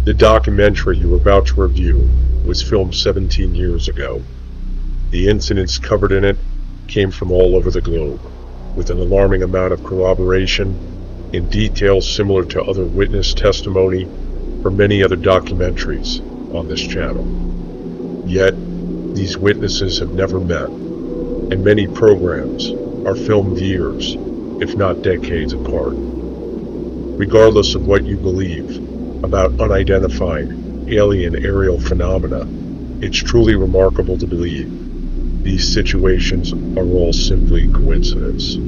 The documentary you're about to review was filmed 17 years ago. The incidents covered in it came from all over the globe, with an alarming amount of corroboration in details similar to other witness testimony from many other documentaries on this channel. Yet, these witnesses have never met, and many programs are filmed years, if not decades apart. Regardless of what you believe about unidentified alien aerial phenomena, it's truly remarkable to believe these situations are all simply coincidence.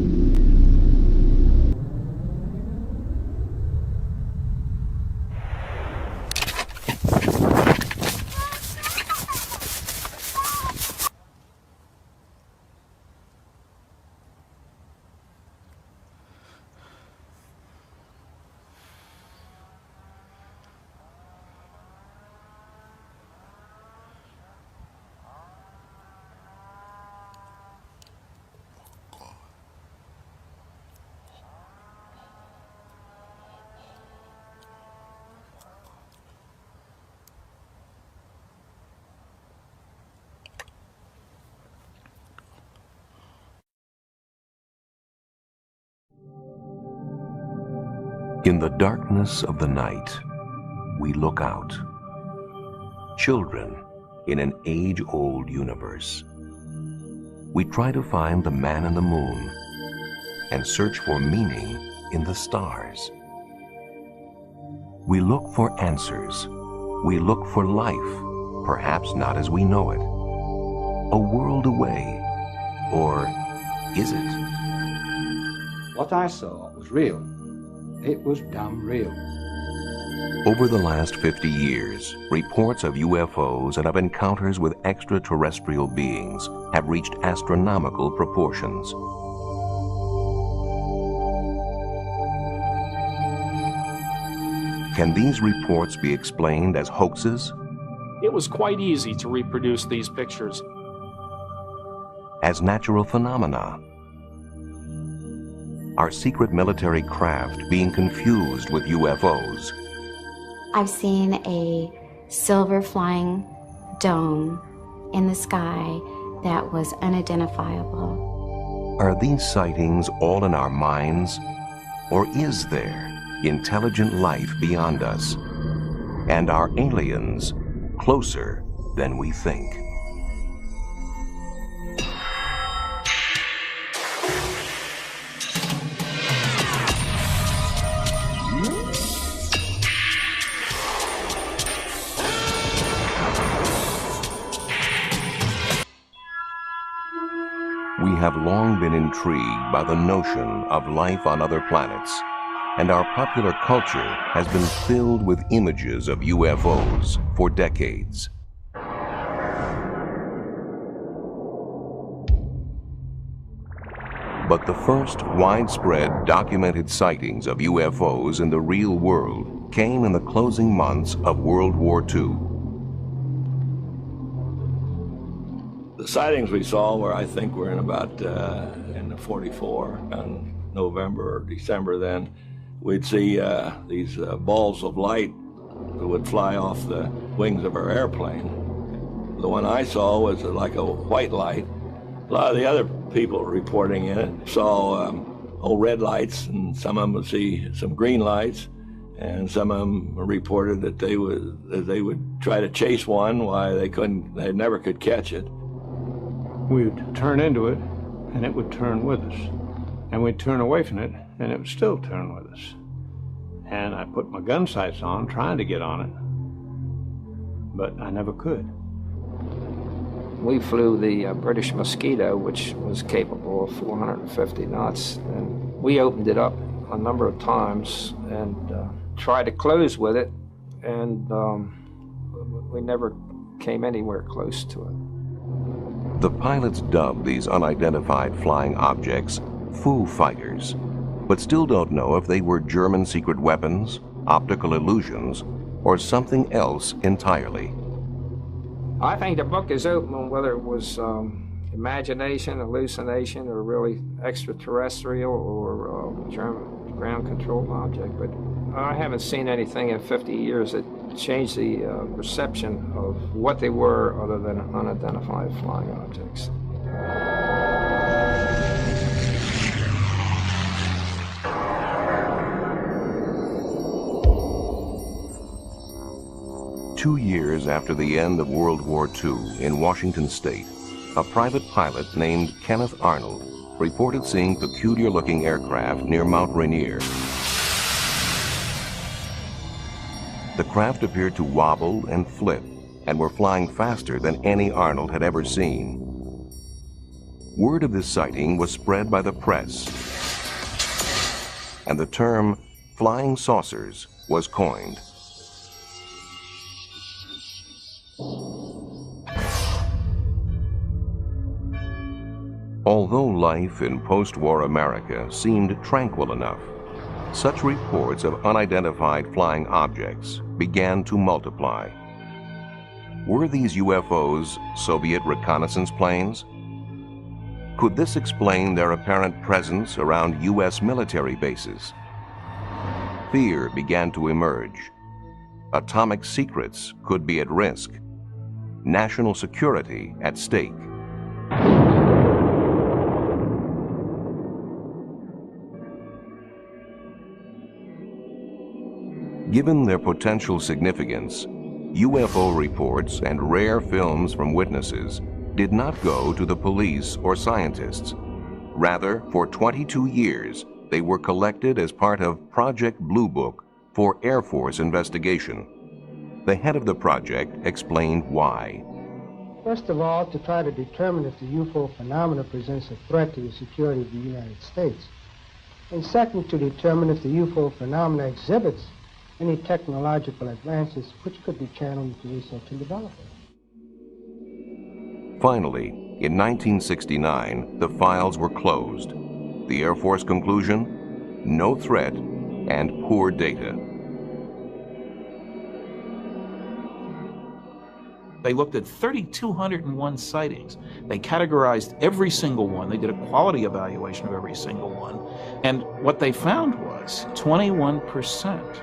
In the darkness of the night, we look out. Children in an age-old universe. We try to find the man in the moon and search for meaning in the stars. We look for answers. We look for life, perhaps not as we know it. A world away, or is it? What I saw was real. It was damn real. Over the last 50 years, reports of UFOs and of encounters with extraterrestrial beings have reached astronomical proportions. Can these reports be explained as hoaxes? It was quite easy to reproduce these pictures. As natural phenomena? Are secret military craft being confused with UFOs? I've seen a silver flying dome in the sky that was unidentifiable. Are these sightings all in our minds? Or is there intelligent life beyond us? And are aliens closer than we think? We have long been intrigued by the notion of life on other planets, and our popular culture has been filled with images of UFOs for decades. But the first widespread documented sightings of UFOs in the real world came in the closing months of World War II. The sightings we saw were, I think, were in about in the 44, in November or December then. We'd see these balls of light that would fly off the wings of our airplane. The one I saw was like a white light. A lot of the other people reporting in it saw red lights, and some of them would see some green lights, and some of them reported that they would try to chase one while they never could catch it. We would turn into it, and it would turn with us. And we'd turn away from it, and it would still turn with us. And I put my gun sights on, trying to get on it, but I never could. We flew the British Mosquito, which was capable of 450 knots, and we opened it up a number of times and tried to close with it, and we never came anywhere close to it. The pilots dubbed these unidentified flying objects Foo Fighters, but still don't know if they were German secret weapons, optical illusions, or something else entirely. I think the book is open on whether it was imagination, hallucination, or really extraterrestrial or German ground control object, but I haven't seen anything in 50 years that change the perception of what they were other than unidentified flying objects. Two years after the end of World War II in Washington State, a private pilot named Kenneth Arnold reported seeing peculiar-looking aircraft near Mount Rainier. The craft appeared to wobble and flip and were flying faster than any Arnold had ever seen. Word of this sighting was spread by the press, and the term flying saucers was coined. Although life in post-war America seemed tranquil enough, such reports of unidentified flying objects began to multiply. Were these UFOs Soviet reconnaissance planes? Could this explain their apparent presence around U.S. military bases? Fear began to emerge. Atomic secrets could be at risk. National security at stake. Given their potential significance, UFO reports and rare films from witnesses did not go to the police or scientists. Rather, for 22 years, they were collected as part of Project Blue Book for Air Force investigation. The head of the project explained why. First of all, to try to determine if the UFO phenomena presents a threat to the security of the United States. And second, to determine if the UFO phenomena exhibits any technological advances which could be channeled into research and development. Finally, in 1969, the files were closed. The Air Force conclusion? No threat and poor data. They looked at 3,201 sightings. They categorized every single one. They did a quality evaluation of every single one. And what they found was 21%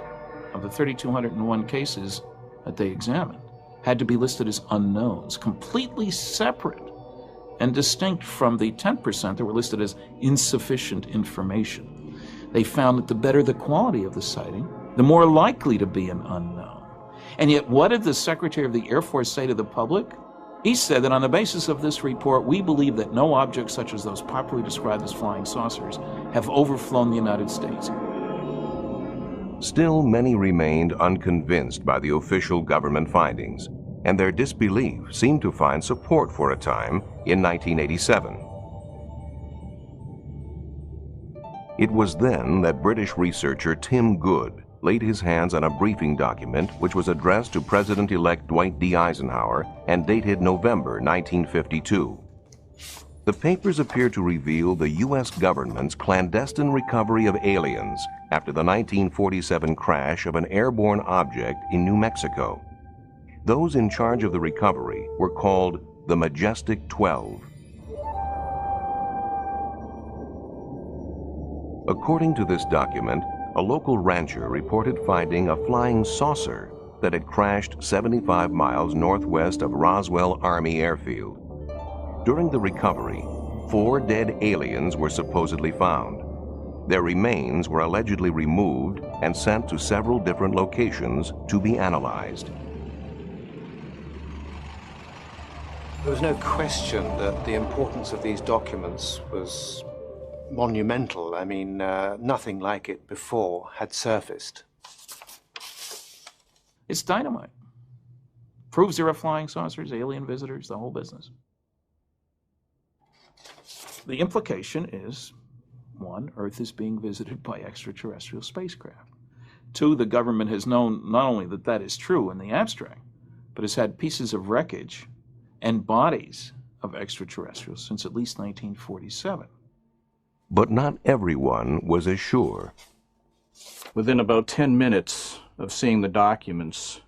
of the 3,201 cases that they examined had to be listed as unknowns, completely separate and distinct from the 10% that were listed as insufficient information. They found that the better the quality of the sighting, the more likely to be an unknown. And yet, what did the Secretary of the Air Force say to the public? He said that on the basis of this report, we believe that no objects such as those popularly described as flying saucers have overflown the United States. Still, many remained unconvinced by the official government findings, and their disbelief seemed to find support for a time in 1987. It was then that British researcher Tim Good laid his hands on a briefing document which was addressed to President-elect Dwight D. Eisenhower and dated November 1952. The papers appear to reveal the U.S. government's clandestine recovery of aliens after the 1947 crash of an airborne object in New Mexico. Those in charge of the recovery were called the Majestic 12. According to this document, a local rancher reported finding a flying saucer that had crashed 75 miles northwest of Roswell Army Airfield. During the recovery, 4 dead aliens were supposedly found. Their remains were allegedly removed and sent to several different locations to be analyzed. There was no question that the importance of these documents was monumental. I mean, nothing like it before had surfaced. It's dynamite. Proves there are flying saucers, alien visitors, the whole business. The implication is, 1, Earth is being visited by extraterrestrial spacecraft. 2, the government has known not only that that is true in the abstract, but has had pieces of wreckage and bodies of extraterrestrials since at least 1947. But not everyone was as sure. Within about 10 minutes of seeing the documents,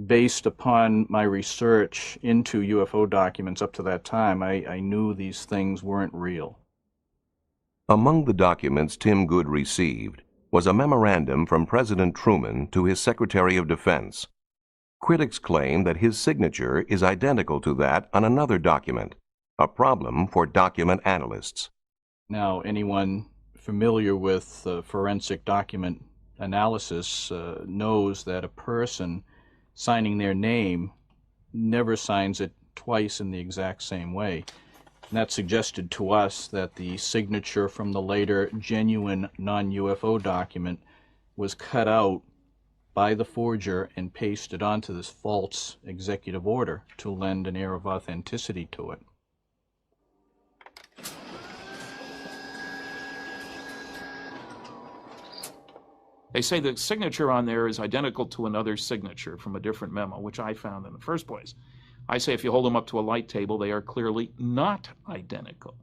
based upon my research into UFO documents up to that time, I knew these things weren't real. Among the documents Tim Good received was a memorandum from President Truman to his Secretary of Defense Critics claim that his signature is identical to that on another document, a problem for document analysts. Now, anyone familiar with forensic document analysis knows that a person signing their name never signs it twice in the exact same way. And that suggested to us that the signature from the later genuine non-UFO document was cut out by the forger and pasted onto this false executive order to lend an air of authenticity to it. They say the signature on there is identical to another signature from a different memo, which I found in the first place. I say if you hold them up to a light table, they are clearly not identical.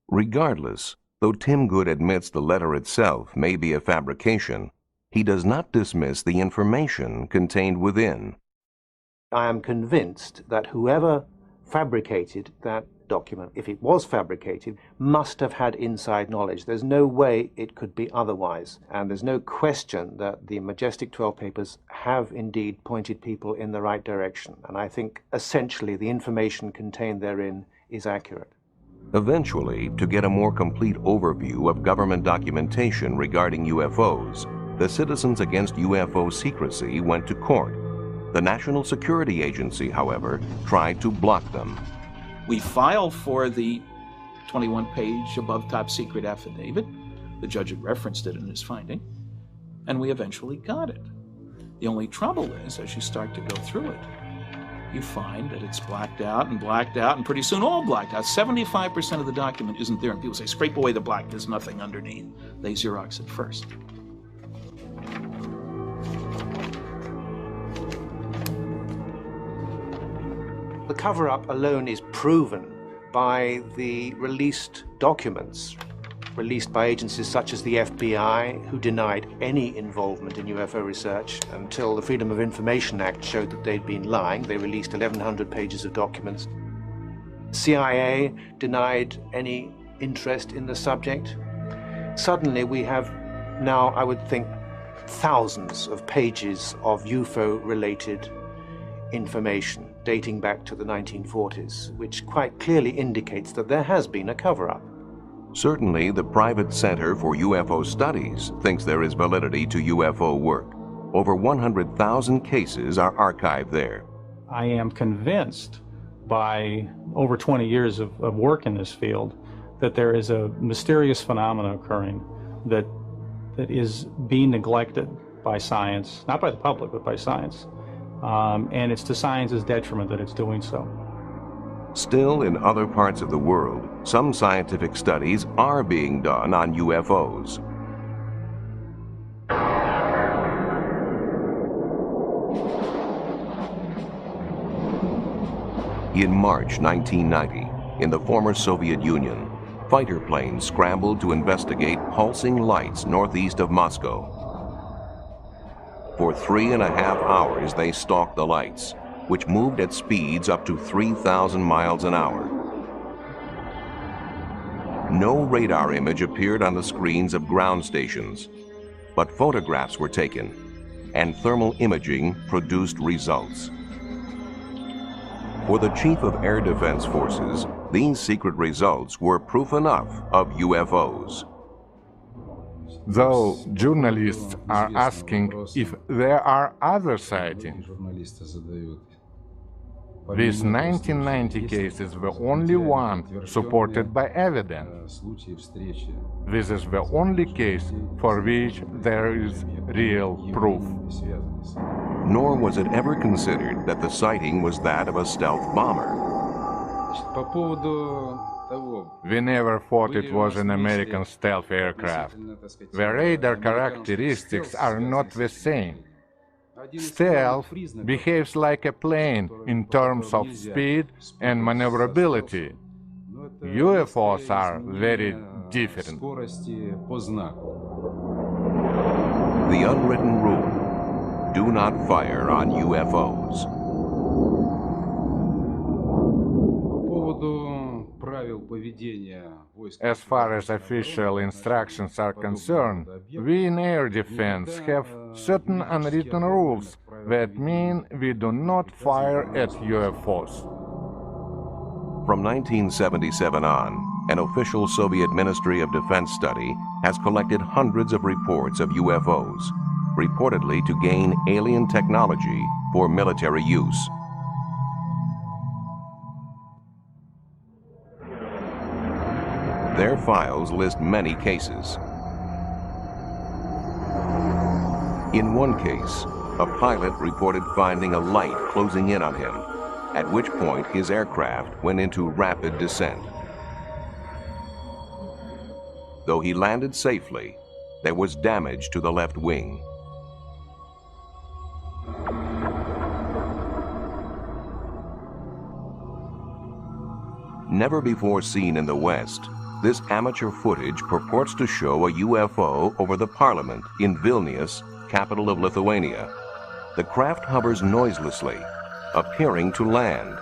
Regardless, though Tim Good admits the letter itself may be a fabrication, he does not dismiss the information contained within. I am convinced that whoever fabricated that document, if it was fabricated, must have had inside knowledge. There's no way it could be otherwise. And there's no question that the Majestic 12 papers have indeed pointed people in the right direction. And I think essentially the information contained therein is accurate. Eventually, to get a more complete overview of government documentation regarding UFOs, the Citizens Against UFO Secrecy went to court. The National Security Agency, however, tried to block them. We filed for the 21-page above top secret affidavit. The judge had referenced it in his finding, and we eventually got it. The only trouble is, as you start to go through it, you find that it's blacked out, and pretty soon all blacked out. 75% of the document isn't there, and people say, scrape away the black, there's nothing underneath. They Xerox it first. The cover-up alone is proven by the released documents, released by agencies such as the FBI, who denied any involvement in UFO research until the Freedom of Information Act showed that they'd been lying. They released 1,100 pages of documents. CIA denied any interest in the subject. Suddenly we have now, I would think, thousands of pages of UFO-related information dating back to the 1940s, which quite clearly indicates that there has been a cover-up. Certainly, the private Center for UFO Studies thinks there is validity to UFO work. Over 100,000 cases are archived there. I am convinced by over 20 years of work in this field that there is a mysterious phenomenon occurring that is being neglected by science, not by the public, but by science. And it's to science's detriment that it's doing so. Still, in other parts of the world, some scientific studies are being done on UFOs. In March 1990, in the former Soviet Union, fighter planes scrambled to investigate pulsing lights northeast of Moscow. For 3.5 hours, they stalked the lights, which moved at speeds up to 3,000 miles an hour. No radar image appeared on the screens of ground stations, but photographs were taken, and thermal imaging produced results. For the Chief of Air Defense Forces, these secret results were proof enough of UFOs. Though journalists are asking if there are other sightings, these 1990 cases were only one supported by evidence. This is the only case for which there is real proof. Nor was it ever considered that the sighting was that of a stealth bomber. We never thought it was an American stealth aircraft. The radar characteristics are not the same. Stealth behaves like a plane in terms of speed and maneuverability. UFOs are very different. The unwritten rule: do not fire on UFOs. As far as official instructions are concerned, we in air defense have certain unwritten rules that mean we do not fire at UFOs. From 1977 on, an official Soviet Ministry of Defense study has collected hundreds of reports of UFOs, reportedly to gain alien technology for military use. Their files list many cases. In one case, a pilot reported finding a light closing in on him, at which point his aircraft went into rapid descent. Though he landed safely, there was damage to the left wing. Never before seen in the West, this amateur footage purports to show a UFO over the parliament in Vilnius, capital of Lithuania. The craft hovers noiselessly, appearing to land.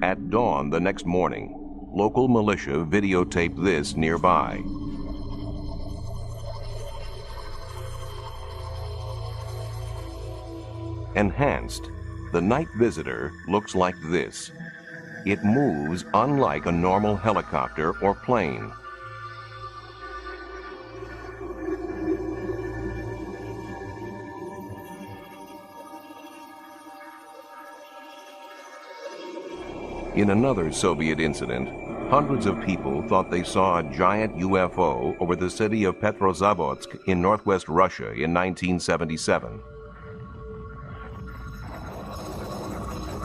At dawn the next morning, local militia videotaped this nearby. Enhanced, the night visitor looks like this. It moves unlike a normal helicopter or plane. In another Soviet incident, hundreds of people thought they saw a giant UFO over the city of Petrozavodsk in northwest Russia in 1977.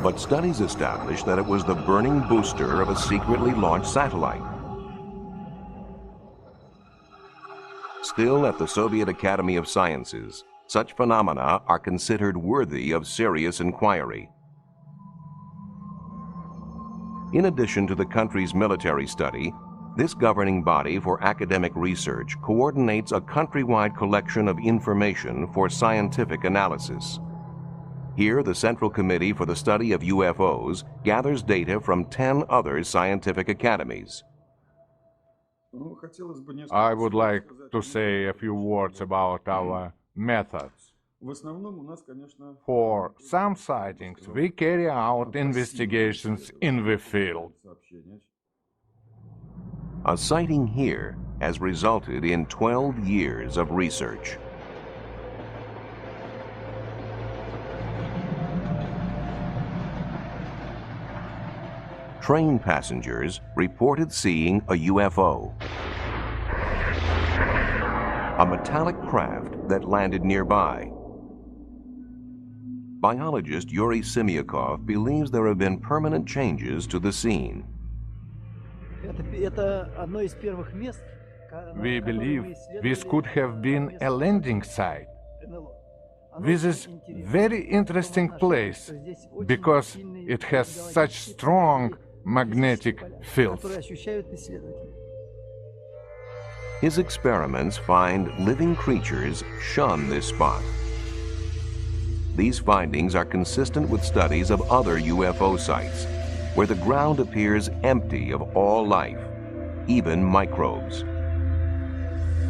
But studies established that it was the burning booster of a secretly launched satellite. Still, at the Soviet Academy of Sciences, such phenomena are considered worthy of serious inquiry. In addition to the country's military study, this governing body for academic research coordinates a countrywide collection of information for scientific analysis. Here, the Central Committee for the Study of UFOs gathers data from 10 other scientific academies. I would like to say a few words about our methods. For some sightings, we carry out investigations in the field. A sighting here has resulted in 12 years of research. Train passengers reported seeing a UFO, a metallic craft that landed nearby. Biologist Yuri Simyakov believes there have been permanent changes to the scene. We believe this could have been a landing site. This is a very interesting place because it has such strong magnetic fields. His experiments find living creatures shun this spot. These findings are consistent with studies of other UFO sites, where the ground appears empty of all life, even microbes.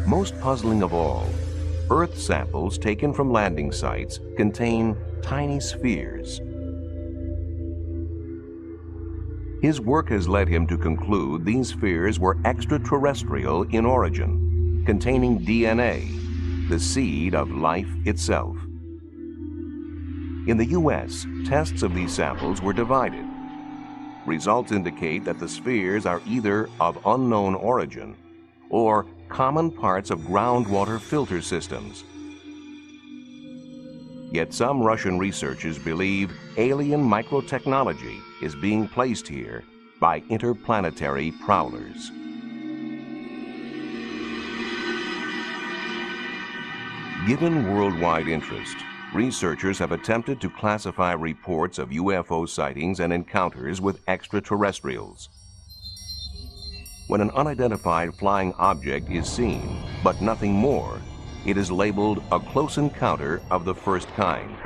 Most puzzling of all, Earth samples taken from landing sites contain tiny spheres. His work has led him to conclude these spheres were extraterrestrial in origin, containing DNA, the seed of life itself. In the U.S., tests of these samples were divided. Results indicate that the spheres are either of unknown origin or common parts of groundwater filter systems. Yet some Russian researchers believe alien microtechnology is being placed here by interplanetary prowlers. Given worldwide interest, researchers have attempted to classify reports of UFO sightings and encounters with extraterrestrials. When an unidentified flying object is seen, but nothing more, it is labeled a close encounter of the first kind.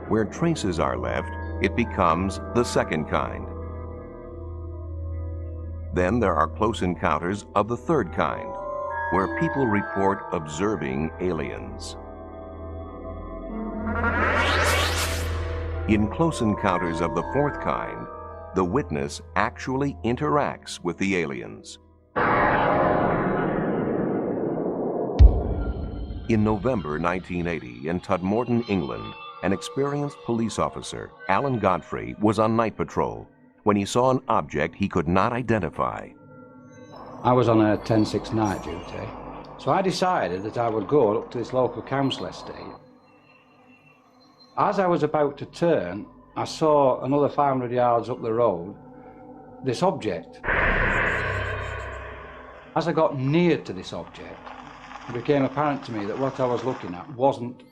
Where traces are left, it becomes the second kind. Then there are close encounters of the third kind, where people report observing aliens. In close encounters of the fourth kind, the witness actually interacts with the aliens. In November 1980, in Tudmorton, England, an experienced police officer, Alan Godfrey, was on night patrol when he saw an object he could not identify. I was on a 10-6 night duty, so I decided that I would go up to this local council estate. As I was about to turn, I saw another 500 yards up the road this object. As I got near to this object, it became apparent to me that what I was looking at wasn't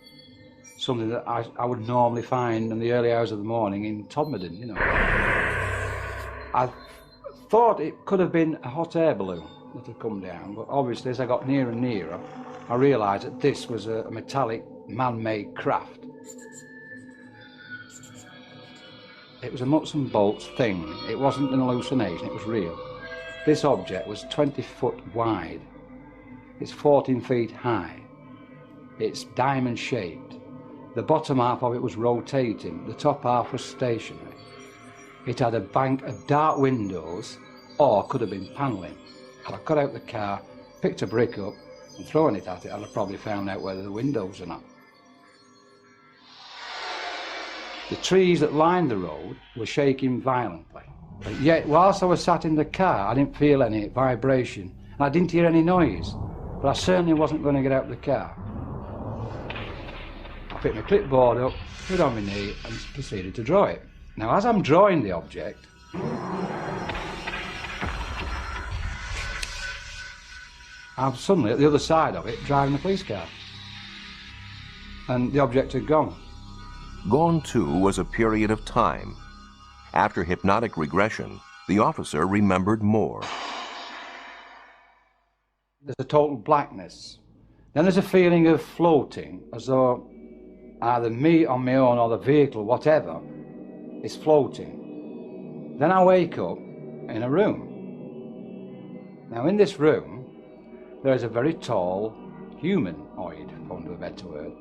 something that I would normally find in the early hours of the morning in Todmorden, you know. I thought it could have been a hot air balloon that had come down, but obviously as I got nearer and nearer, I realised that this was a metallic, man-made craft. It was a nuts and bolts thing. It wasn't an hallucination, it was real. This object was 20 foot wide. It's 14 feet high. It's diamond shaped. The bottom half of it was rotating. The top half was stationary. It had a bank of dark windows, or could have been panelling. Had I got out the car, picked a brick up and thrown it at it, I'd have probably found out whether the windows or not. The trees that lined the road were shaking violently. But yet, whilst I was sat in the car, I didn't feel any vibration. And I didn't hear any noise. But I certainly wasn't going to get out of the car. I picked my clipboard up, put it on my knee, and proceeded to draw it. Now, as I'm drawing the object, I'm suddenly at the other side of it driving a police car. And the object had gone. Gone too was a period of time. After hypnotic regression, the officer remembered more. There's a total blackness. Then there's a feeling of floating, as though either me on my own or the vehicle, whatever, is floating. Then I wake up in a room. Now in this room, there is a very tall humanoid, for want of a better word.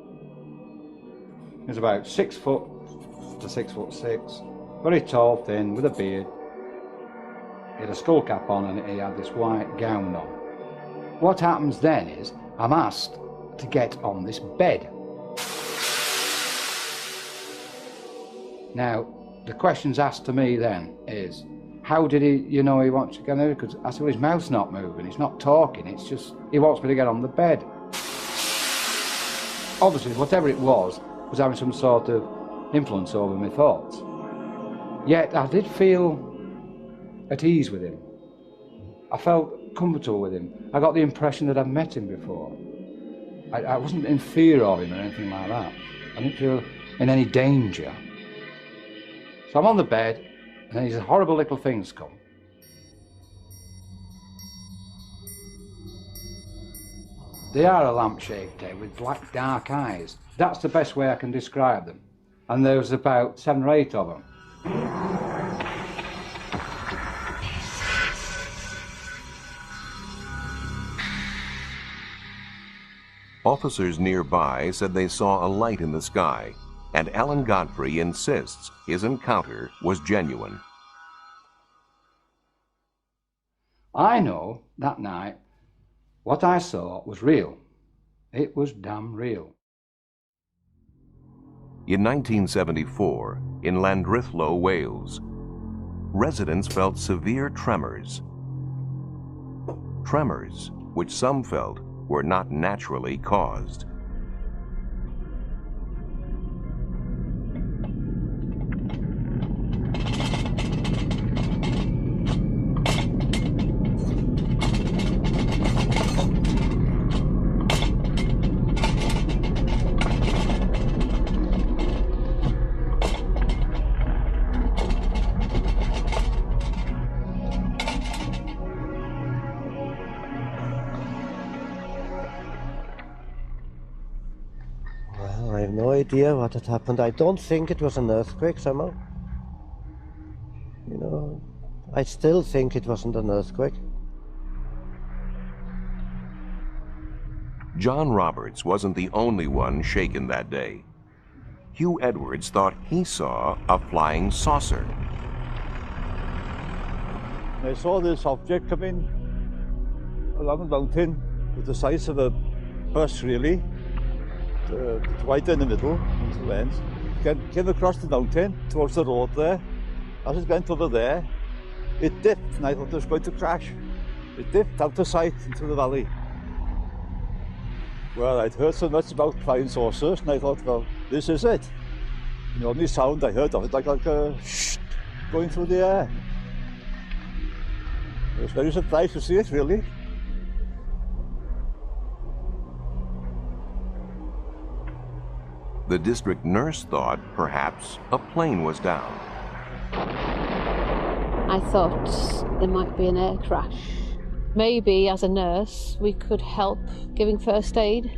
He's about 6 foot to 6'6", very tall, thin, with a beard. He had a skull cap on and he had this white gown on. What happens then is I'm asked to get on this bed. Now, the questions asked to me then is, how did he wants to get on? Because I said, well, his mouth's not moving, he's not talking, it's just, he wants me to get on the bed. Obviously, whatever it was having some sort of influence over my thoughts. Yet I did feel at ease with him. I felt comfortable with him. I got the impression that I'd met him before. I wasn't in fear of him or anything like that. I didn't feel in any danger. So I'm on the bed, and then these horrible little things come. They are a lamp-shaped head with black, dark eyes. That's the best way I can describe them. And there was about 7 or 8 of them. Officers nearby said they saw a light in the sky, and Alan Godfrey insists his encounter was genuine. I know that night what I saw was real. It was damn real. In 1974, in Llandrillo, Wales, residents felt severe tremors. Tremors which some felt were not naturally caused. idea what had happened. I don't think it was an earthquake somehow. You know, I still think it wasn't an earthquake. John Roberts wasn't the only one shaken that day. Hugh Edwards thought he saw a flying saucer. I saw this object come in along the mountain with the size of a bus, really. It's right in the middle, on two ends. Came across the mountain towards the road there. As it went over there, it dipped, and I thought it was going to crash. It dipped out of sight into the valley. Well, I'd heard so much about flying saucers, and I thought, well, this is it. And the only sound I heard of it like a shh going through the air. I was very surprised to see it, really. The district nurse thought perhaps a plane was down. I thought there might be an air crash. Maybe as a nurse we could help giving first aid.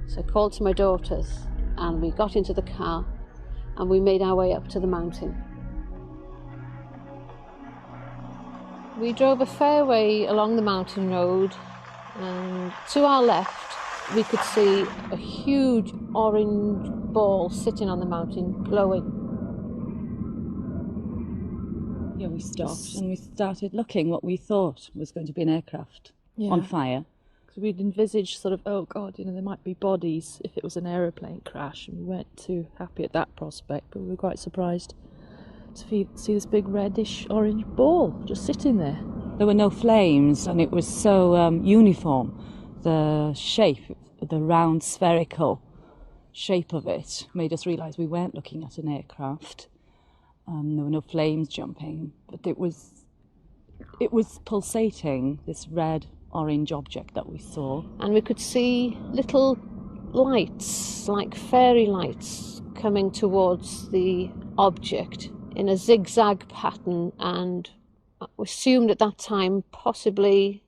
So I called to my daughters and we got into the car and we made our way up to the mountain. We drove a fair way along the mountain road, and to our left we could see a huge orange ball sitting on the mountain, glowing. Yeah, we stopped and we started looking what we thought was going to be an aircraft on fire. So we'd envisaged sort of, oh God, you know, there might be bodies if it was an aeroplane crash, and we weren't too happy at that prospect, but we were quite surprised to see this big reddish orange ball just sitting there. There were no flames and it was so uniform. The shape, the round spherical shape of it made us realise we weren't looking at an aircraft. There were no flames jumping, but it was pulsating, this red-orange object that we saw. And we could see little lights, like fairy lights, coming towards the object in a zigzag pattern, and we assumed at that time possibly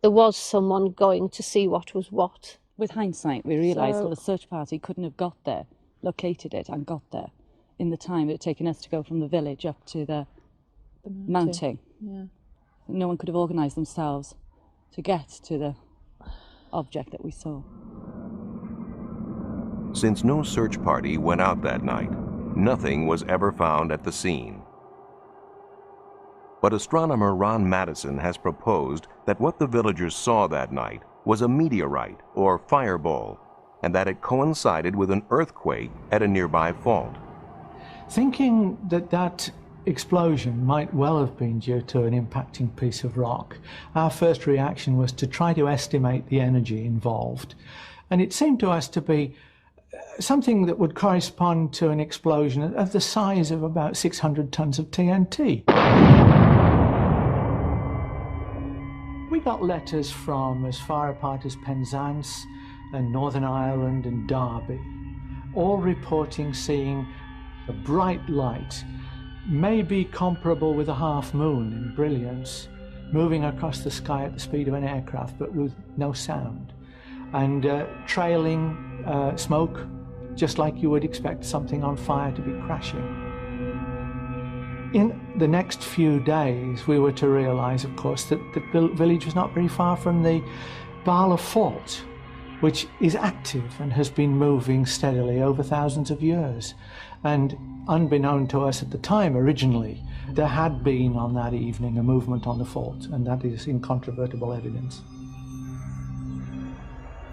there was someone going to see what was what. With hindsight, we realised well, the search party couldn't have got there, located it and got there in the time it had taken us to go from the village up to the mountain. Yeah. No one could have organised themselves to get to the object that we saw. Since no search party went out that night, nothing was ever found at the scene. But astronomer Ron Madison has proposed that what the villagers saw that night was a meteorite or fireball, and that it coincided with an earthquake at a nearby fault. Thinking that that explosion might well have been due to an impacting piece of rock, our first reaction was to try to estimate the energy involved. And it seemed to us to be something that would correspond to an explosion of the size of about 600 tons of TNT. We got letters from as far apart as Penzance and Northern Ireland and Derby, all reporting seeing a bright light, maybe comparable with a half moon in brilliance, moving across the sky at the speed of an aircraft but with no sound, and trailing smoke, just like you would expect something on fire to be crashing. In the next few days, we were to realise, of course, that the village was not very far from the Bala Fault, which is active and has been moving steadily over thousands of years. And unbeknown to us at the time, originally, there had been on that evening a movement on the fault, and that is incontrovertible evidence.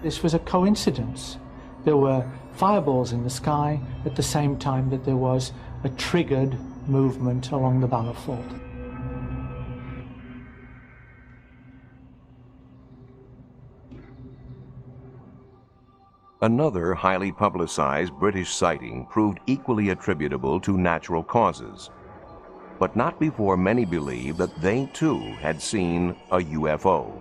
This was a coincidence. There were fireballs in the sky at the same time that there was a triggered movement along the Bala Fault. Another highly publicized British sighting proved equally attributable to natural causes, but not before many believed that they too had seen a UFO.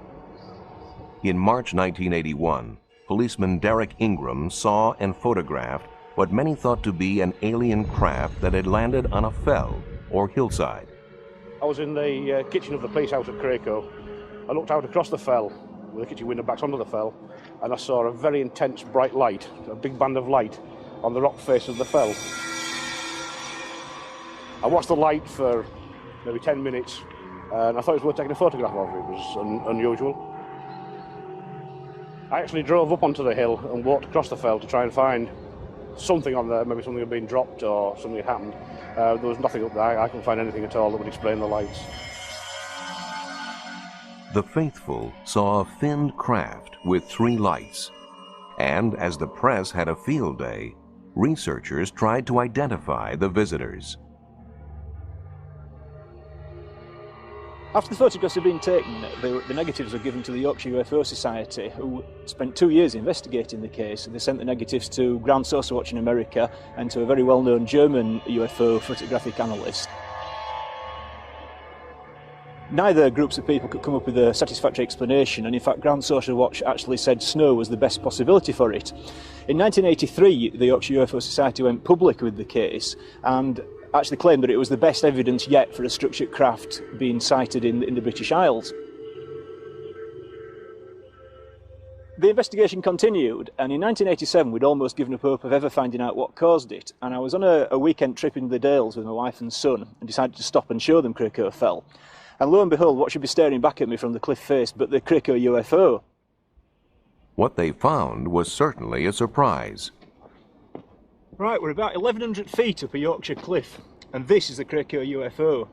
In March 1981, policeman Derek Ingram saw and photographed what many thought to be an alien craft that had landed on a fell or hillside. I was in the kitchen of the police house at Cracow. I looked out across the fell, with the kitchen window backs onto the fell, and I saw a very intense bright light, a big band of light, on the rock face of the fell. I watched the light for maybe 10 minutes, and I thought it was worth taking a photograph of it. It was unusual. I actually drove up onto the hill and walked across the fell to try and find something on there. Maybe something had been dropped or something had happened. There was nothing up there. I couldn't find anything at all that would explain the lights. The faithful saw a finned craft with 3 lights, and as the press had a field day, researchers tried to identify the visitors. After the photographs had been taken, the negatives were given to the Yorkshire UFO Society, who spent 2 years investigating the case. They sent the negatives to Ground Saucer Watch in America and to a very well-known German UFO photographic analyst. Neither groups of people could come up with a satisfactory explanation, and in fact Ground Saucer Watch actually said snow was the best possibility for it. In 1983, the Yorkshire UFO Society went public with the case and actually claimed that it was the best evidence yet for a structured craft being sighted in the British Isles. The investigation continued, and in 1987 we'd almost given up hope of ever finding out what caused it, and I was on a weekend trip in the Dales with my wife and son and decided to stop and show them Cracoe Fell. And lo and behold, what should be staring back at me from the cliff face but the Cracoe UFO. What they found was certainly a surprise. Right, we're about 1,100 feet up a Yorkshire cliff, and this is the Cracoe UFO.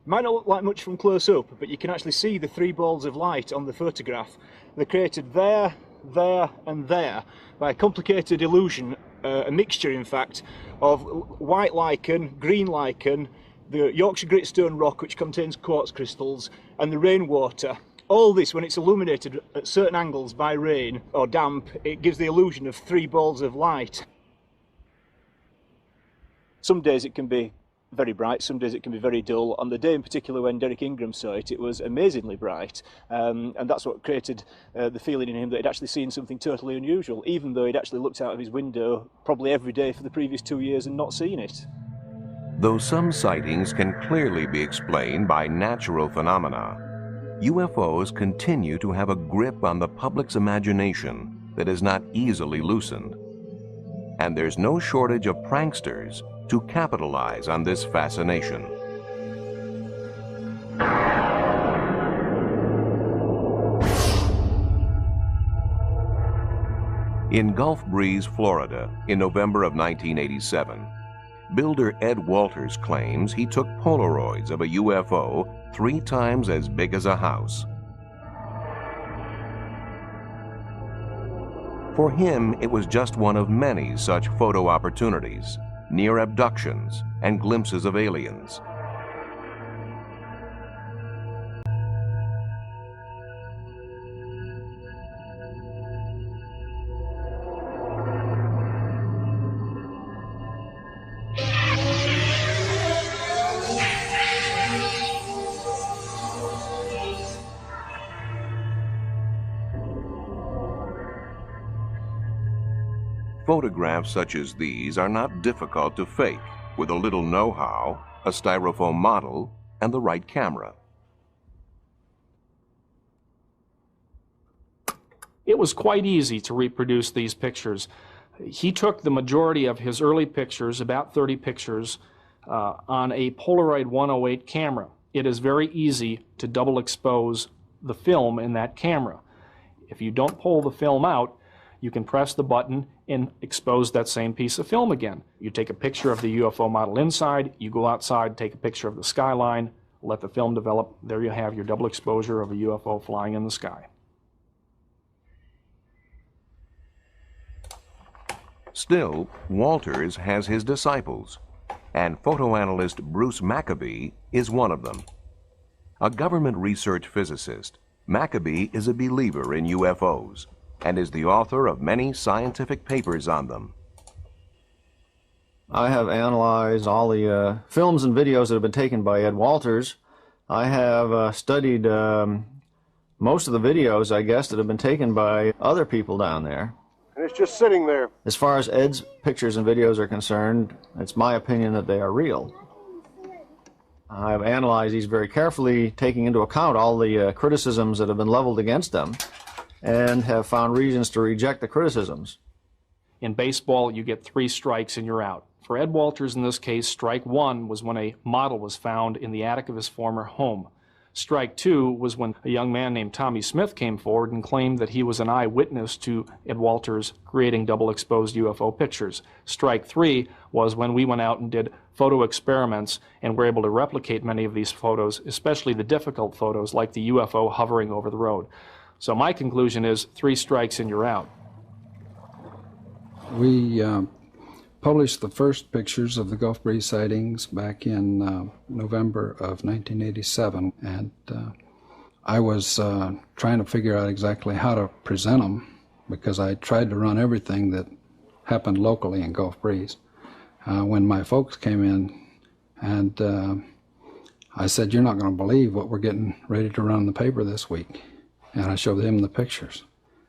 Might not look like much from close up, but you can actually see the 3 balls of light on the photograph. They're created there, there and there by a complicated illusion, a mixture in fact, of white lichen, green lichen, the Yorkshire Gritstone rock which contains quartz crystals, and the rainwater. All this, when it's illuminated at certain angles by rain or damp, it gives the illusion of 3 balls of light. Some days it can be very bright, some days it can be very dull. On the day in particular when Derek Ingram saw it, it was amazingly bright, and that's what created the feeling in him that he'd actually seen something totally unusual, even though he'd actually looked out of his window probably every day for the previous 2 years and not seen it. Though some sightings can clearly be explained by natural phenomena, UFOs continue to have a grip on the public's imagination that is not easily loosened. And there's no shortage of pranksters to capitalize on this fascination. In Gulf Breeze, Florida, in November of 1987, builder Ed Walters claims he took Polaroids of a UFO 3 times as big as a house. For him, it was just one of many such photo opportunities, near abductions and glimpses of aliens. Photographs such as these are not difficult to fake with a little know-how, a styrofoam model, and the right camera. It was quite easy to reproduce these pictures. He took the majority of his early pictures, about 30 pictures, on a Polaroid 108 camera. It is very easy to double expose the film in that camera. If you don't pull the film out, you can press the button and expose that same piece of film again. You take a picture of the UFO model inside, you go outside, take a picture of the skyline, let the film develop. There you have your double exposure of a UFO flying in the sky. Still, Walters has his disciples, and photoanalyst Bruce Maccabee is one of them. A government research physicist, Maccabee is a believer in UFOs and is the author of many scientific papers on them. I have analyzed all the films and videos that have been taken by Ed Walters. I have studied most of the videos, I guess, that have been taken by other people down there. And it's just sitting there. As far as Ed's pictures and videos are concerned, it's my opinion that they are real. I've analyzed these very carefully, taking into account all the criticisms that have been leveled against them, and have found reasons to reject the criticisms. In baseball, you get 3 strikes and you're out. For Ed Walters in this case, strike 1 was when a model was found in the attic of his former home. Strike 2 was when a young man named Tommy Smith came forward and claimed that he was an eyewitness to Ed Walters creating double-exposed UFO pictures. Strike 3 was when we went out and did photo experiments and were able to replicate many of these photos, especially the difficult photos like the UFO hovering over the road. So my conclusion is 3 strikes and you're out. We published the first pictures of the Gulf Breeze sightings back in November of 1987, and I was trying to figure out exactly how to present them, because I tried to run everything that happened locally in Gulf Breeze. When my folks came in, and I said, "You're not going to believe what we're getting ready to run in the paper this week," and I showed them the pictures,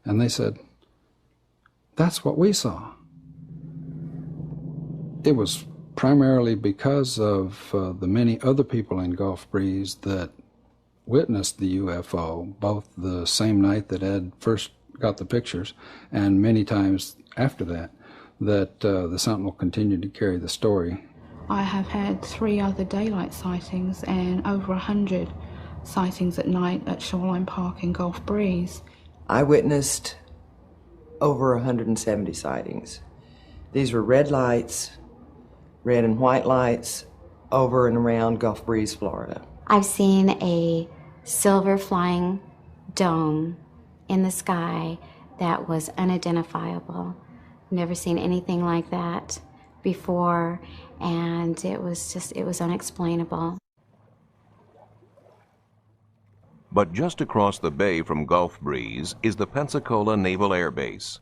and they said, "That's what we saw." It was primarily because of the many other people in Gulf Breeze that witnessed the UFO, both the same night that Ed first got the pictures and many times after that, that the Sentinel continued to carry the story. I have had 3 other daylight sightings and over 100 sightings at night at Shoreline Park in Gulf Breeze. I witnessed over 170 sightings. These were red lights, red and white lights over and around Gulf Breeze, Florida. I've seen a silver flying dome in the sky that was unidentifiable. Never seen anything like that before, and it was unexplainable. But just across the bay from Gulf Breeze is the Pensacola Naval Air Base.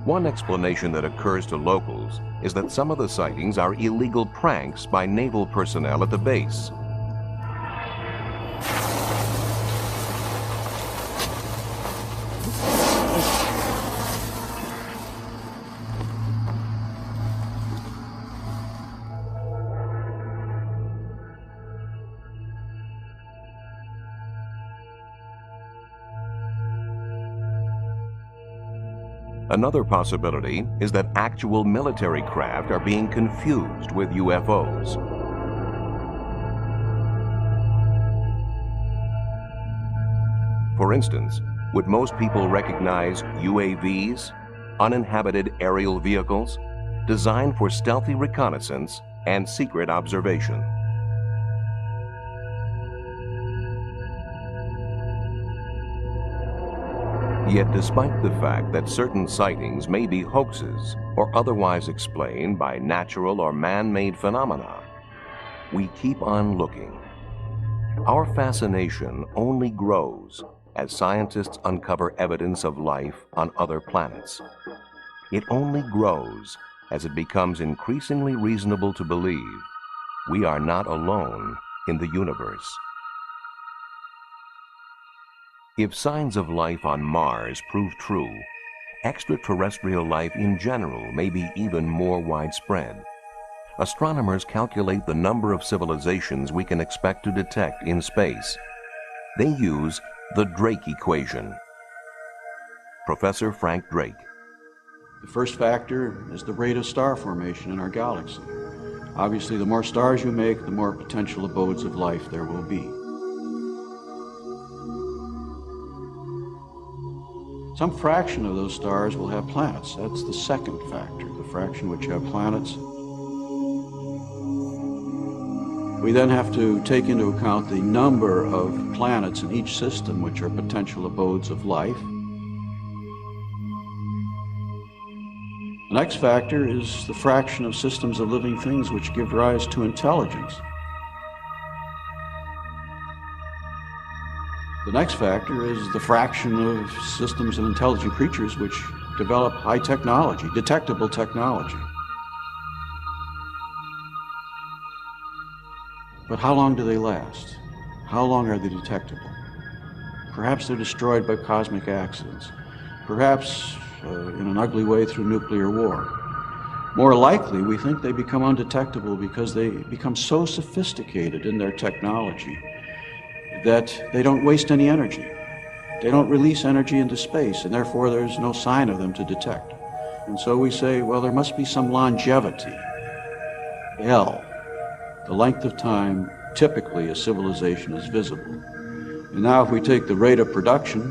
One explanation that occurs to locals is that some of the sightings are illegal pranks by naval personnel at the base. Another possibility is that actual military craft are being confused with UFOs. For instance, would most people recognize UAVs, uninhabited aerial vehicles, designed for stealthy reconnaissance and secret observation? Yet despite the fact that certain sightings may be hoaxes or otherwise explained by natural or man-made phenomena, we keep on looking. Our fascination only grows as scientists uncover evidence of life on other planets. It only grows as it becomes increasingly reasonable to believe we are not alone in the universe. If signs of life on Mars prove true, extraterrestrial life in general may be even more widespread. Astronomers calculate the number of civilizations we can expect to detect in space. They use the Drake equation. Professor Frank Drake. The first factor is the rate of star formation in our galaxy. Obviously, the more stars you make, the more potential abodes of life there will be. Some fraction of those stars will have planets. That's the second factor, the fraction which have planets. We then have to take into account the number of planets in each system which are potential abodes of life. The next factor is the fraction of systems of living things which give rise to intelligence. The next factor is the fraction of systems of intelligent creatures which develop high technology, detectable technology. But how long do they last? How long are they detectable? Perhaps they're destroyed by cosmic accidents. Perhaps in an ugly way through nuclear war. More likely, we think they become undetectable because they become so sophisticated in their technology that they don't waste any energy. They don't release energy into space, and therefore there's no sign of them to detect. And so we say, well, there must be some longevity. L, the length of time typically a civilization is visible. And now if we take the rate of production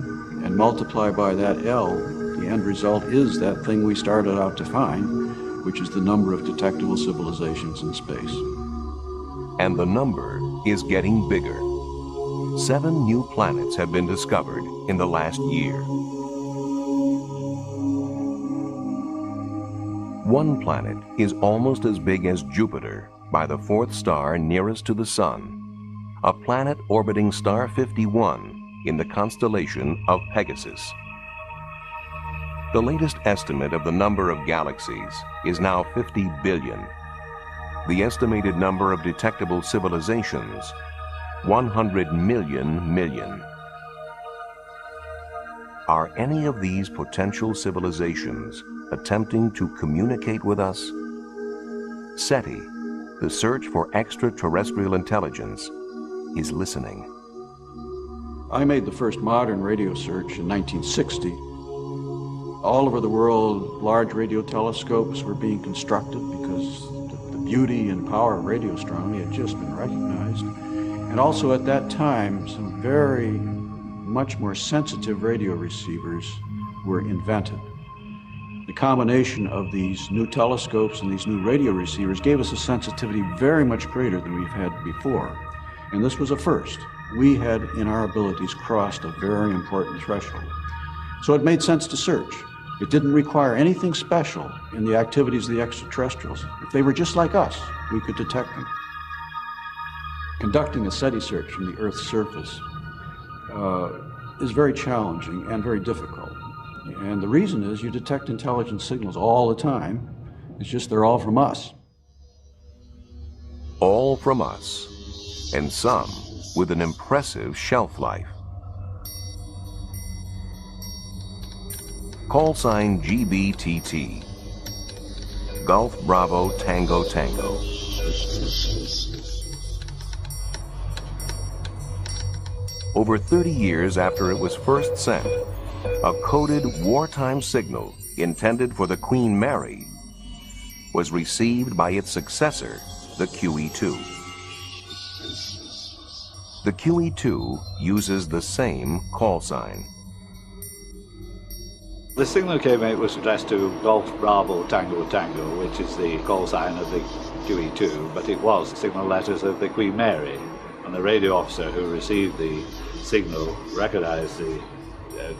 and multiply by that L, the end result is that thing we started out to find, which is the number of detectable civilizations in space. And the number is getting bigger. 7 new planets have been discovered in the last year. One planet is almost as big as Jupiter by the 4th star nearest to the Sun, a planet orbiting star 51 in the constellation of Pegasus. The latest estimate of the number of galaxies is now 50 billion. The estimated number of detectable civilizations, 100 million. Are any of these potential civilizations attempting to communicate with us? SETI, the search for extraterrestrial intelligence, is listening. I made the first modern radio search in 1960. All over the world, large radio telescopes were being constructed because the beauty and power of radio astronomy had just been recognized. And also at that time, some very much more sensitive radio receivers were invented. The combination of these new telescopes and these new radio receivers gave us a sensitivity very much greater than we've had before. And this was a first. We had, in our abilities, crossed a very important threshold. So it made sense to search. It didn't require anything special in the activities of the extraterrestrials. If they were just like us, we could detect them. Conducting a SETI search from the Earth's surface is very challenging and very difficult. And the reason is you detect intelligent signals all the time. It's just they're all from us. All from us, and some with an impressive shelf life. Call sign GBTT, Gulf Bravo Tango Tango. Over 30 years after it was first sent, a coded wartime signal intended for the Queen Mary was received by its successor, the QE-2. The QE-2 uses the same call sign. The signal came in, it was addressed to Golf Bravo Tango Tango, which is the call sign of the QE-2, but it was signal letters of the Queen Mary. And the radio officer who received the signal recognized the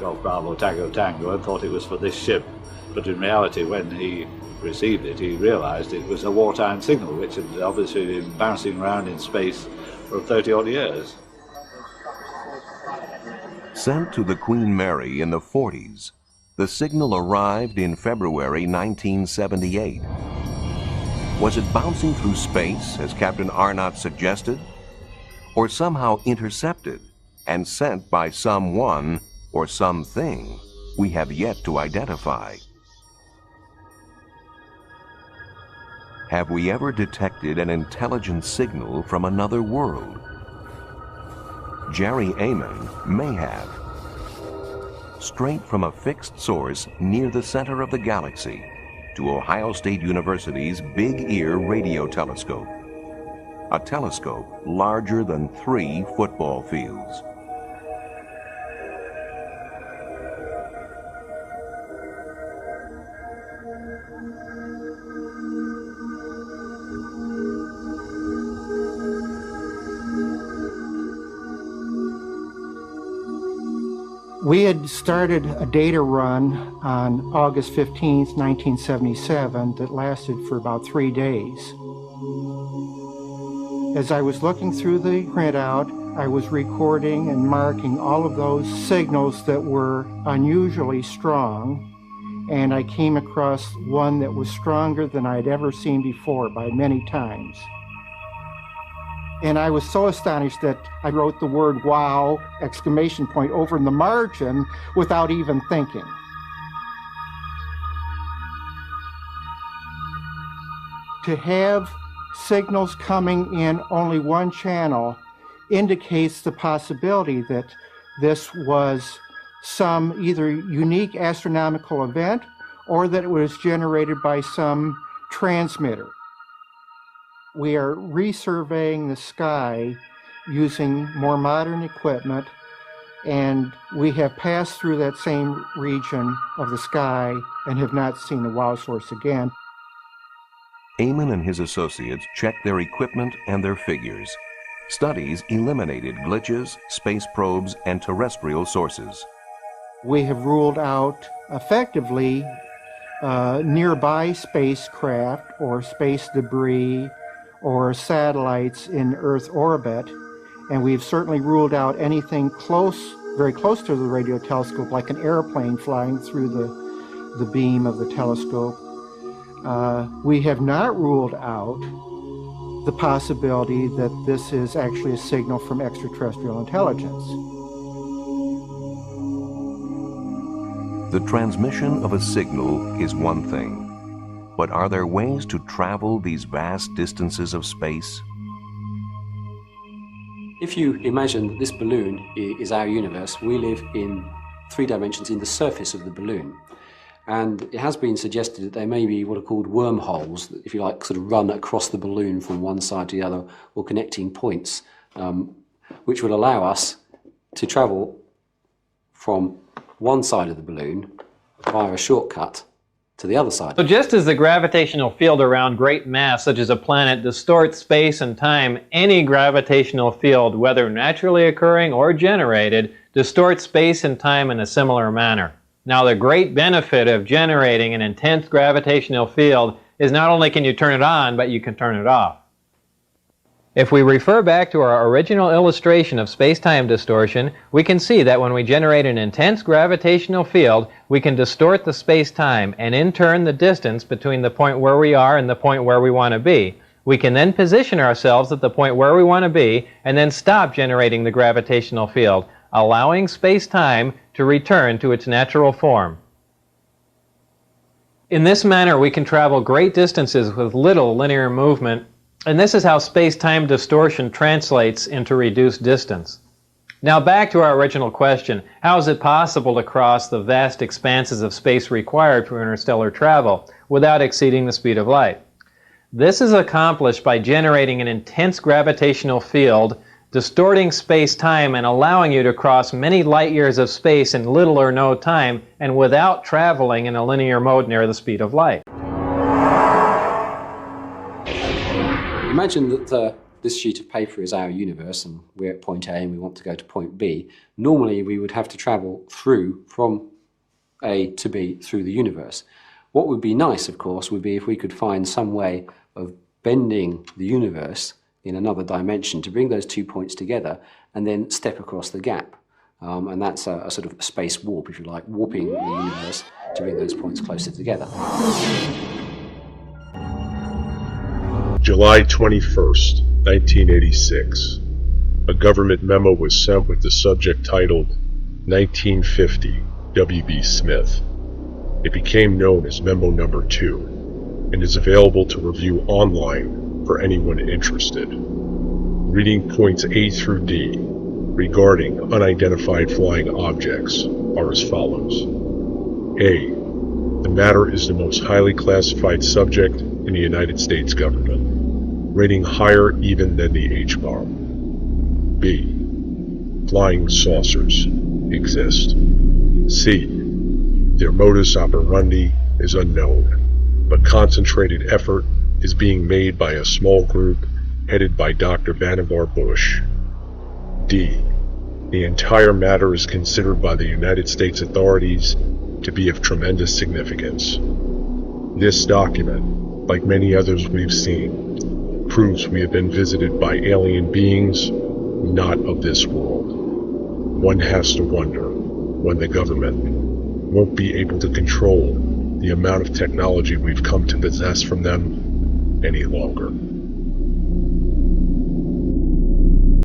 Golf Bravo Tango Tango and thought it was for this ship. But in reality, when he received it, he realized it was a wartime signal, which had obviously been bouncing around in space for 30-odd years. Sent to the Queen Mary in the 40s, the signal arrived in February 1978. Was it bouncing through space, as Captain Arnott suggested? Or somehow intercepted and sent by someone or something we have yet to identify? Have we ever detected an intelligent signal from another world? Jerry Amon may have. Straight from a fixed source near the center of the galaxy to Ohio State University's Big Ear Radio Telescope, a telescope larger than 3 football fields. We had started a data run on August 15th, 1977 that lasted for about 3 days. As I was looking through the printout, I was recording and marking all of those signals that were unusually strong, and I came across one that was stronger than I'd ever seen before by many times. And I was so astonished that I wrote the word "wow!" exclamation point over in the margin without even thinking. To have signals coming in only one channel indicates the possibility that this was some either unique astronomical event or that it was generated by some transmitter. We are resurveying the sky using more modern equipment, and we have passed through that same region of the sky and have not seen the wow source again. Eamon and his associates checked their equipment and their figures. Studies eliminated glitches, space probes, and terrestrial sources. We have ruled out effectively nearby spacecraft or space debris or satellites in Earth orbit, and we've certainly ruled out anything close, very close to the radio telescope, like an airplane flying through the beam of the telescope. We have not ruled out the possibility that this is actually a signal from extraterrestrial intelligence. The transmission of a signal is one thing, but are there ways to travel these vast distances of space? If you imagine that this balloon is our universe, we live in 3 dimensions in the surface of the balloon. And it has been suggested that there may be what are called wormholes, that, if you like, sort of run across the balloon from one side to the other, or connecting points, which would allow us to travel from one side of the balloon via a shortcut to the other side. So just as the gravitational field around great mass, such as a planet, distorts space and time, any gravitational field, whether naturally occurring or generated, distorts space and time in a similar manner. Now, the great benefit of generating an intense gravitational field is not only can you turn it on, but you can turn it off. If we refer back to our original illustration of space-time distortion, we can see that when we generate an intense gravitational field, we can distort the space-time and in turn the distance between the point where we are and the point where we want to be. We can then position ourselves at the point where we want to be and then stop generating the gravitational field, allowing space-time to return to its natural form. In this manner, we can travel great distances with little linear movement, and this is how space-time distortion translates into reduced distance. Now back to our original question, how is it possible to cross the vast expanses of space required for interstellar travel without exceeding the speed of light? This is accomplished by generating an intense gravitational field, distorting space-time and allowing you to cross many light years of space in little or no time and without traveling in a linear mode near the speed of light. Imagine that this sheet of paper is our universe and we're at point A and we want to go to point B. Normally we would have to travel through from A to B through the universe. What would be nice, of course, would be if we could find some way of bending the universe in another dimension to bring those 2 points together and then step across the gap. And that's a sort of space warp, if you like, warping the universe to bring those points closer together. July 21st, 1986. A government memo was sent with the subject titled 1950 W.B. Smith. It became known as Memo Number 2 and is available to review online for anyone interested. Reading points A through D regarding unidentified flying objects are as follows. A. The matter is the most highly classified subject in the United States government, rating higher even than the H-bomb. B. Flying saucers exist. C. Their modus operandi is unknown, but concentrated effort is being made by a small group headed by Dr. Vannevar Bush. D. The entire matter is considered by the United States authorities to be of tremendous significance. This document, like many others we've seen, proves we have been visited by alien beings not of this world. One has to wonder when the government won't be able to control the amount of technology we've come to possess from them any longer.